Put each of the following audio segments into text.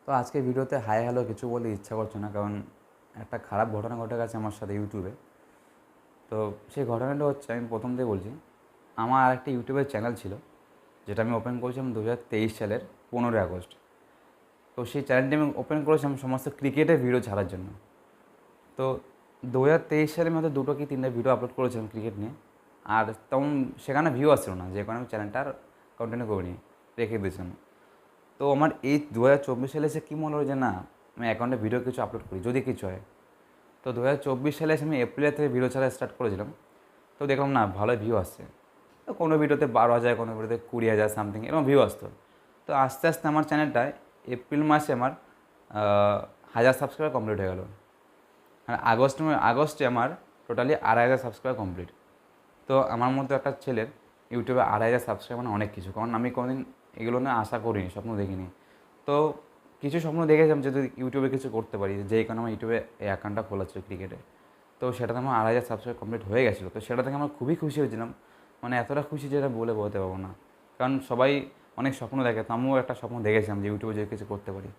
তো আজকে ভিডিওতে হাই হ্যালো কিছু বলতে ইচ্ছা করছে না, কারণ একটা খারাপ ঘটনা ঘটে গেছে আমার সাথে ইউটিউবে। তো সেই ঘটনাটা হচ্ছে, আমি প্রথম থেকে বলছি। আমার আরেকটা ইউটিউবের চ্যানেল ছিল, যেটা আমি ওপেন করেছিলাম 2023 সালের 15ই আগস্ট। তো সেই চ্যানেলটি আমি ওপেন করেছিলাম সমস্ত ক্রিকেটের ভিডিও ছাড়ার জন্য। তো 2023 সালে আমি হয়তো দুটো কি তিনটে ভিডিও আপলোড করেছিলাম ক্রিকেট নিয়ে। আর তখন সেখানে ভিউ আসছিল না, যে কারণে আমি চ্যানেলটা আর কন্টিনিউ করিনি, রেখে দিয়েছিলাম। তো আমার এই 2024 সালে এসে কী মনে হলো যে না, আমি অ্যাকাউন্টে ভিডিও কিছু আপলোড করি, যদি কিছু হয়। তো 2024 সালে এসে আমি এপ্রিলের থেকে ভিডিও ছাড়া স্টার্ট করেছিলাম। তো দেখলাম না, ভালো ভিউ আসছে। তো কোনো ভিডিওতে 12,000, কোনো ভিডিওতে 20,000 সামথিং এরকম ভিউ আসতো। তো আস্তে আস্তে আমার চ্যানেলটায় এপ্রিল মাসে আমার 1,000 সাবস্ক্রাইবার কমপ্লিট হয়ে গেল। আর আগস্টে আমার টোটালি 2,500 সাবস্ক্রাইবার কমপ্লিট। তো আমার মতো একটা ছেলের ইউটিউবে 2,500 সাবস্ক্রাইবার মানে অনেক কিছু, কারণ আমি কোনোদিন এগুলো নিয়ে আশা করিনি, স্বপ্ন দেখিনি। তো কিছু স্বপ্ন দেখেছিলাম যে যদি ইউটিউবে কিছু করতে পারি, যেই কারণে আমার ইউটিউবে এই অ্যাকাউন্টটা খোলা ছিল ক্রিকেটে। তো সেটাতে আমার 2,500 সাবস্ক্রাইব কমপ্লিট হয়ে গেছিলো। তো সেটা থেকে আমার খুবই খুশি হয়েছিলাম, মানে এতটা খুশি যেটা বলে বোঝাতে পারবো না। কারণ সবাই অনেক স্বপ্ন দেখে, তো আমিও একটা স্বপ্ন দেখেছিলাম যে ইউটিউবে যদি কিছু করতে পারি।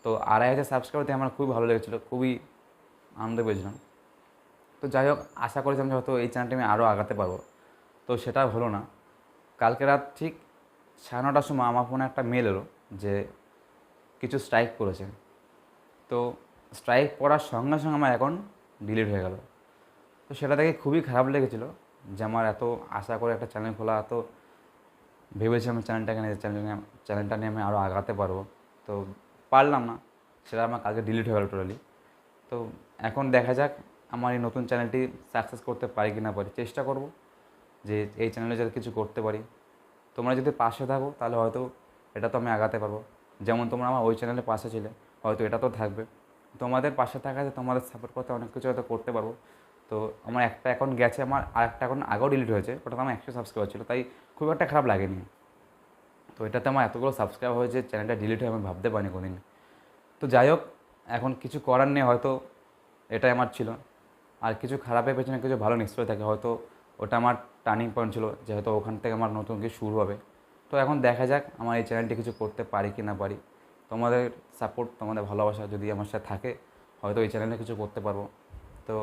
তো 2,500 সাবস্ক্রাইবার দিয়ে আমার খুবই ভালো লেগেছিলো, খুবই আনন্দ পেয়েছিলাম। তো যাই হোক, আশা করেছিলাম যে হয়তো এই চ্যানেলটি আমি আরও আগাতে পারবো। তো সেটা হলো না। কালকে রাত ঠিক 9:30টার সময় আমার ফোনে একটা মেল এলো যে কিছু স্ট্রাইক করেছে। তো স্ট্রাইক পড়ার সঙ্গে সঙ্গে আমার অ্যাকাউন্ট ডিলিট হয়ে গেল। তো সেটা দেখে খুবই খারাপ লেগেছিলো যে আমার এত আশা করে একটা চ্যানেল খোলা, এত ভেবেছিলাম চ্যানেলটাকে নিয়ে চ্যানেলটা নিয়ে আমি আরও আগাতে পারবো। তো পারলাম না, সেটা আমার কালকে ডিলিট হয়ে গেল টোটালি। তো এখন দেখা যাক আমার এই নতুন চ্যানেলটি সাকসেস করতে পারি কি না পারি। চেষ্টা করব যে এই চ্যানেলে যাতে কিছু করতে পারি। তোমরা যদি পাশে থাকো তাহলে হয়তো এটা তো আমি আগাতে পারবো। যেমন তোমরা আমার ওই চ্যানেলের পাশে ছিলে, হয়তো এটা তো থাকবে। তোমাদের পাশে থাকাতে, তোমাদের সাপোর্ট করতে অনেক কিছু হয়তো করতে পারবো। তো আমার একটা অ্যাকাউন্ট গেছে, আমার আরেকটা অ্যাকাউন্ট আগেও ডিলিট হয়েছে, ওটাতে আমার 100 সাবস্ক্রাইবার ছিল, তাই খুব একটা খারাপ লাগেনি। তো এটাতে আমার এতগুলো সাবস্ক্রাইবার হয়েছে, চ্যানেলটা ডিলিট হয়ে আমি ভাবতে পারিনি কোনোদিন। তো যাই হোক, এখন কিছু করার নেই, হয়তো এটাই আমার ছিল। আর কিছু খারাপের পেছনে কিছু ভালো নিশ্চয়ই থাকে, হয়তো ওটা আমার টার্নিং পয়েন্ট ছিল, যে হয়তো ওখান থেকে আমার নতুন কিছু শুরু হবে। তো এখন দেখা যাক আমার এই চ্যানেলটি কিছু করতে পারি কি না পারি। তোমাদের সাপোর্ট, তোমাদের ভালোবাসা যদি আমার সাথে থাকে, হয়তো এই চ্যানেলে কিছু করতে পারবো। তো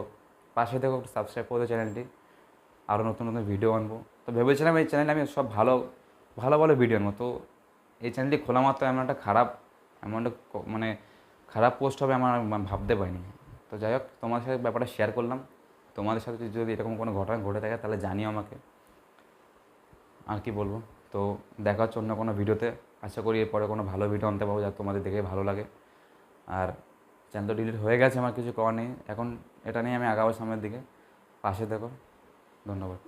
পাশে থেকে একটু সাবস্ক্রাইব করে চ্যানেলটি, আরও নতুন নতুন ভিডিও আনবো। তো ভেবেছিলাম এই চ্যানেলে আমি সব ভালো ভালো ভালো ভিডিও আনবো। তো এই চ্যানেলটি খোলা মাত্র এমন একটা খারাপ, এমন একটা মানে খারাপ পোস্ট হবে আমার ভাবতে পারিনি। তো যাই হোক, তোমার সাথে ব্যাপারটা শেয়ার করলাম। তোমাদের সাথে যদি এরকম কোনো ঘটনা ঘটে থাকে তাহলে জানিও আমাকে। আর কি বলবো। তো দেখা হচ্ছে অন্য কোনো ভিডিওতে। আশা করি এরপরে কোনো ভালো ভিডিও আনতে পারবো যা তোমাদের দেখে ভালো লাগে। আর চ্যানেল তো ডিলিট হয়ে গেছে, আমার কিছু করার নেই। এখন এটা নিয়ে আমি আগাবো সামনের দিকে। পাশে দেখো। ধন্যবাদ।